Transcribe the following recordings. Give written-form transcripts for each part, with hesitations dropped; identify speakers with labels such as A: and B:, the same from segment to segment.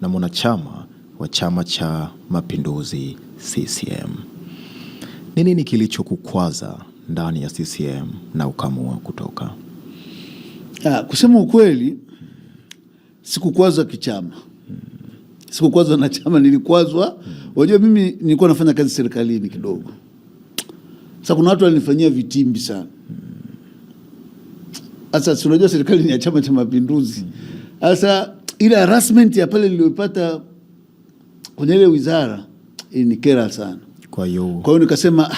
A: na mwanachama wa Chama cha Mapinduzi CCM. Ni nini kilichokukwaza ndani ya CCM na ukaamua kutoka?
B: Kusema ukweli, sikukwazwa kichama. Sikukwazwa na chama, nilikwazwa. Wajua mimi nilikuwa nafanya kazi serikalini kidogo. Sasa kuna watu walinifanyia vitimbi sana. Sasa unajua serikali ni ya Chama cha Mapinduzi. Sasa ile harassment ya pale niliyopata kwenye ile wizara ilikera sana. Kwa hiyo nikasema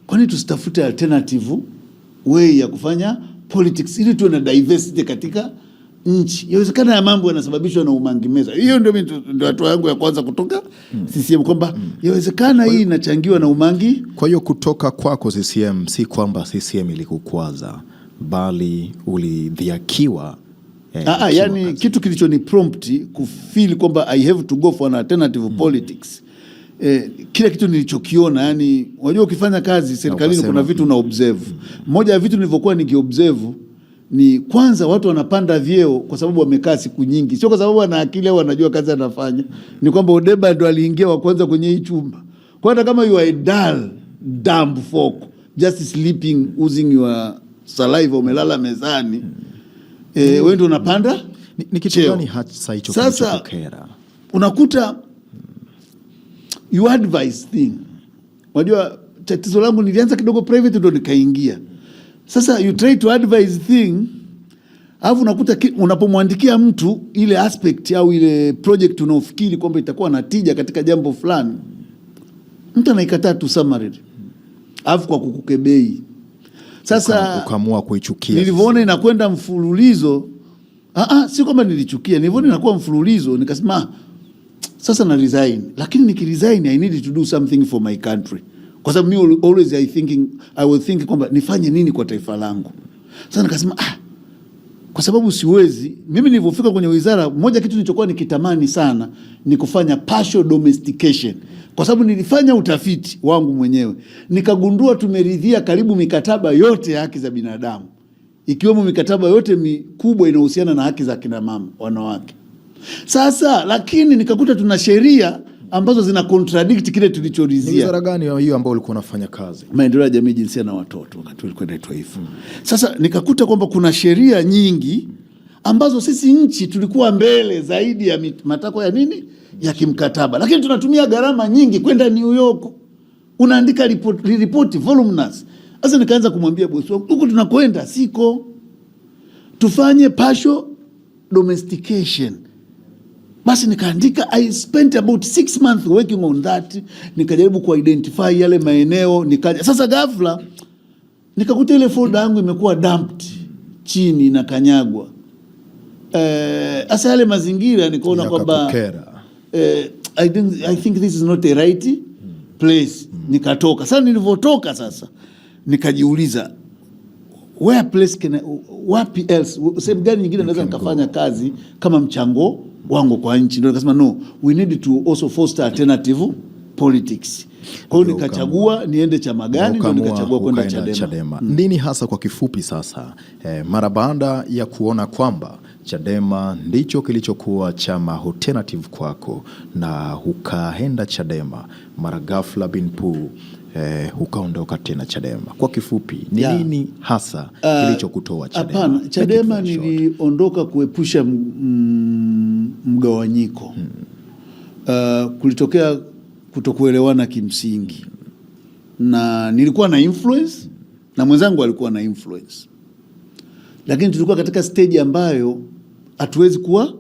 B: kwa nini tusitafute alternative way ya kufanya politics ili tuwe na diversity katika nchi. Yawezekana ya mambo yanasababishwa na umangimeza. Hiyo ndio hatua yangu ya kwanza kutoka CCM, kwamba yawezekana hii inachangiwa na umangi.
A: Kwa hiyo kutoka kwako CCM si kwamba CCM ilikukwaza, bali ulidhiakiwa.
B: Yani kitu kilicho ni prompt kufeel kwamba I have to go for an alternative politics. Kila kitu nilichokiona, yani unajua ukifanya kazi serikalini kuna vitu na observe. Moja ya vitu nilivyokuwa nikiobserve ni kwanza watu wanapanda vyeo kwa sababu wamekaa siku nyingi, sio kwa sababu ana akili au anajua kazi anafanya. Ni kwamba Odeba ndo aliingia wa kwanza kwenye hii chumba. Kwa hata kama you are a dull dumb folk just sleeping using your saliva, umelala mezani, wewe ndio unapanda.
A: Ni kitu gani hasa hicho kilichokukera?
B: Unakuta you advise thing. Unajua tatizo langu nilianza kidogo private ndo nikaingia. Sasa you try to advise thing, alafu unakuta unapomwandikia mtu ile aspect au ile project unaofikiri kwamba itakuwa na tija katika jambo fulani, mtu anaikataa tu summary, alafu kwa kukukebei. Sasa
A: ukaamua kuichukia.
B: Nilivyoona inakwenda mfululizo, si kwamba nilichukia, nilivyoona inakuwa mfululizo nikasema sasa na resign. Lakini nikiresign I need to do something for my country. Kwa sababu mimi always I will think kwamba nifanye nini kwa taifa langu. Sasa nikasema kwa sababu siwezi. Mimi nilipofika kwenye wizara, moja kitu nilichokuwa nikitamani sana ni kufanya partial domestication. Kwa sababu nilifanya utafiti wangu mwenyewe, nikagundua tumeridhia karibu mikataba yote ya haki za binadamu, ikiwemo mikataba yote mikubwa inahusiana na haki za kina mama, wanawake. Sasa lakini nikakuta tuna sheria ambazo zina contradict kile tulichoridhia.
A: Ni wizara gani hiyo ambayo ulikuwa unafanya kazi?
B: Maendeleo ya Jamii, Jinsia na Watoto, wakati ulikuwa inaitwa hivyo. Sasa nikakuta kwamba kuna sheria nyingi ambazo sisi nchi tulikuwa mbele zaidi ya matakwa ya nini? Ya kimkataba. Lakini tunatumia gharama nyingi kwenda New York. Unaandika report voluminous. Sasa nikaanza kumwambia bosi wangu, huko tunakwenda siko. Tufanye partial domestication. Basi nikaandika, I spent about 6 months working on that. Nikajaribu ku-identify yale maeneo, sasa ghafla nikakuta ile folder yangu imekuwa dumped chini na kanyagwa. Asa yale mazingira nikaona kwamba I think this is not the right place. Nikatoka. Sasa nilivyotoka sasa nikajiuliza wapi else, sehemu gani nyingine naweza nikafanya kazi kama mchango wangu kwa nchi. Ndio nikasema no, we need to also foster alternative politics. Kwa hiyo nikachagua niende chama gani, ndio nikachagua kwenda Chadema.
A: Nini hasa kwa kifupi sasa, mara baada ya kuona kwamba Chadema ndicho kilichokuwa chama alternative kwako na ukaenda Chadema, mara ghafla bin pu ukaondoka tena Chadema, kwa kifupi ni nini hasa kilichokutoa Chadema?
B: Hapana, Chadema niliondoka kuepusha mgawanyiko. Kulitokea kutokuelewana kimsingi, na nilikuwa na influence na mwenzangu alikuwa na influence, lakini tulikuwa katika stage ambayo hatuwezi kuwa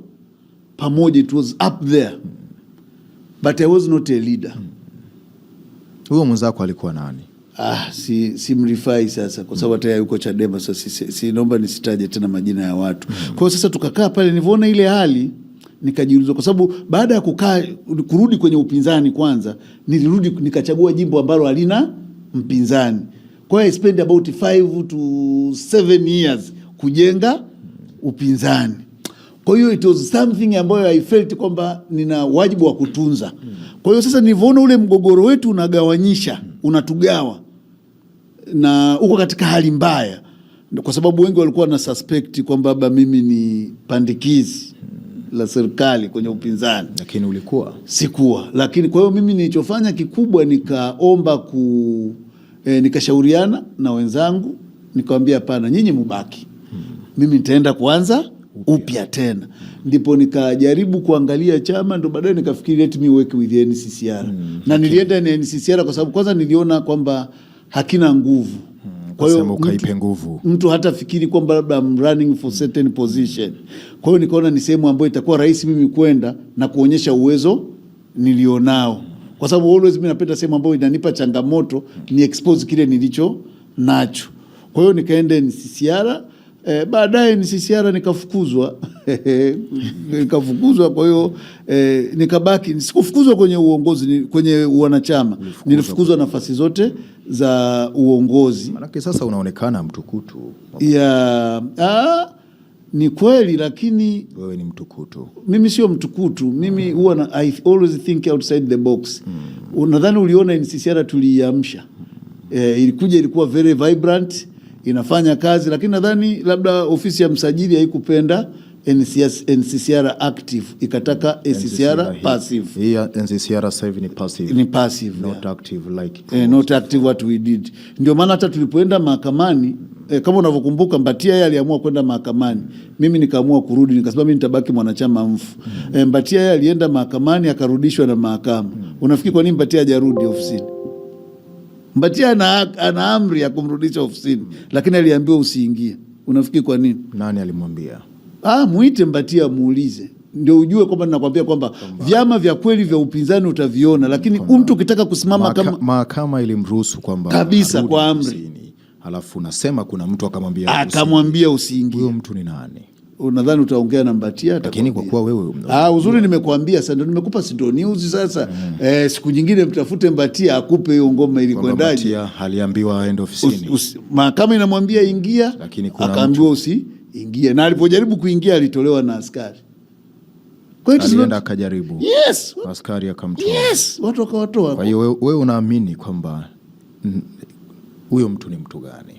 B: pamoja. It was up there but I was not a leader.
A: Huyo mwenzako alikuwa nani?
B: Si mrifai sasa kwa sababu hata yuko Chadema. Sasa si naomba nisitaje tena majina ya watu. Kwa hiyo sasa tukakaa pale, nilipoona ile hali nikajiuliza, kwa sababu baada ya kurudi kwenye upinzani, kwanza nilirudi nikachagua jimbo ambalo halina mpinzani. Kwa hiyo I spent about 5 to 7 years kujenga upinzani. Kwa hiyo it was something ambayo I felt kwamba nina wajibu wa kutunza. Kwa hiyo sasa nilivyoona ule mgogoro wetu unagawanyisha, unatugawa na uko katika hali mbaya, kwa sababu wengi walikuwa na suspect kwamba baba mimi ni pandikizi la serikali kwenye upinzani.
A: Lakini ulikuwa?
B: Sikuwa. Lakini kwa hiyo mimi nilichofanya kikubwa nikaomba nikashauriana na wenzangu, nikamwambia hapana, nyinyi mubaki. Mimi nitaenda kuanza upya tena. Ndipo nikajaribu kuangalia chama, ndo baadaye nikafikiri let me work with NCCR. Na nilienda na NCCR kwa sababu kwanza niliona kwamba hakina nguvu.
A: Kwa hiyo ukaipe nguvu.
B: Mtu hata fikiri kwamba labda I'm running for certain position. Kwa hiyo nikaona ni sehemu ambayo itakuwa rahisi mimi kwenda na kuonyesha uwezo nilionao. Kwa sababu always mimi napenda sehemu ambayo inanipa changamoto ni expose kile nilicho nacho. Kwa hiyo nikaenda NCCR. Baadaye NCCR nikafukuzwa. Nikafukuzwa, kwa hiyo nikabaki. Sikufukuzwa kwenye uongozi, kwenye wanachama. Nilifukuzwa nafasi zote za uongozi.
A: Maana sasa unaonekana mtukutu.
B: Ni kweli, lakini
A: wewe ni mtukutu.
B: Mimi sio mtukutu. Mimi huwa I always think outside the box. Nadhani uliona NCCR tuliamsha. Ilikuwa very vibrant, inafanya kazi, lakini nadhani labda ofisi ya msajili haikupenda NCCR active, ikataka NCCR passive.
A: Hii NCCR sasa hivi ni passive.
B: Ni passive.
A: Not active like
B: not active what we did. Ndio maana hata tulipoenda mahakamani, kama unavyokumbuka, Mbatia yeye aliamua kwenda mahakamani. Mimi nikaamua kurudi, nikasema mimi nitabaki mwanachama mfu. Mbatia yeye alienda mahakamani akarudishwa na mahakama. Unafikiri kwa nini Mbatia hajarudi ofisini? Mbatia ana amri ya kumrudisha ofisini, lakini aliambiwa usiingie. Unafikiri kwa nini?
A: Nani alimwambia?
B: Muite Mbatia muulize. Ndio ujue kwamba ninakwambia kwamba vyama vya kweli vya upinzani utaviona, lakini mtu ukitaka kusimama kama
A: mahakama ilimruhusu kwamba
B: kabisa kwa amri.
A: Halafu nasema kuna mtu
B: akamwambia usiingie.
A: Huyo mtu ni nani?
B: Unadhani utaongea na Mbatia?
A: Lakini kwa kuwa wewe
B: uzuri nimekuambia sasa, ndio nimekupa Sindo News sasa. Siku nyingine mtafute Mbatia akupe hiyo ngoma ili kwendaje.
A: Mbatia aliambiwa aende ofisini.
B: Mahakama inamwambia ingia, akaambiwa usiingie, na alipojaribu kuingia alitolewa na askari.
A: Kwa hiyo alienda akajaribu.
B: Yes.
A: Askari akamtoa.
B: Yes, watu wakawatoa.
A: Kwa hiyo wewe unaamini kwamba huyo mtu ni mtu gani?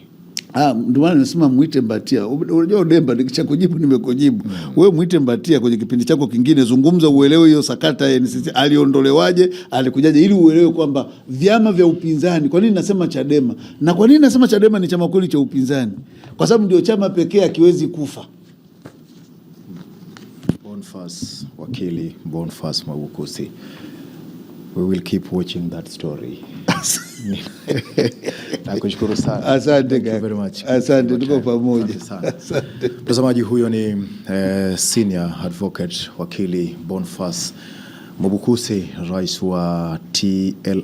B: Ndio maana nimesema muite Mbatia. Unajua Odemba nikicha kujibu nimekujibu. Wewe muite Mbatia kwenye kipindi chako kingine, zungumza uelewe hiyo sakata ya NCCR aliondolewaje, alikujaje, ili uelewe kwamba vyama vya upinzani. Kwa nini nasema Chadema? Na kwa nini nasema Chadema ni chama kweli cha upinzani? Kwa sababu ndio chama pekee akiwezi kufa.
A: Boniface, wakili Boniface Mwabukusi. We will keep watching that story. Nakushukuru sana.
B: Asante very much. Asante, tuko pamoja.
A: Mtazamaji, huyo ni senior advocate wakili Boniface Mwabukusi, rais wa TL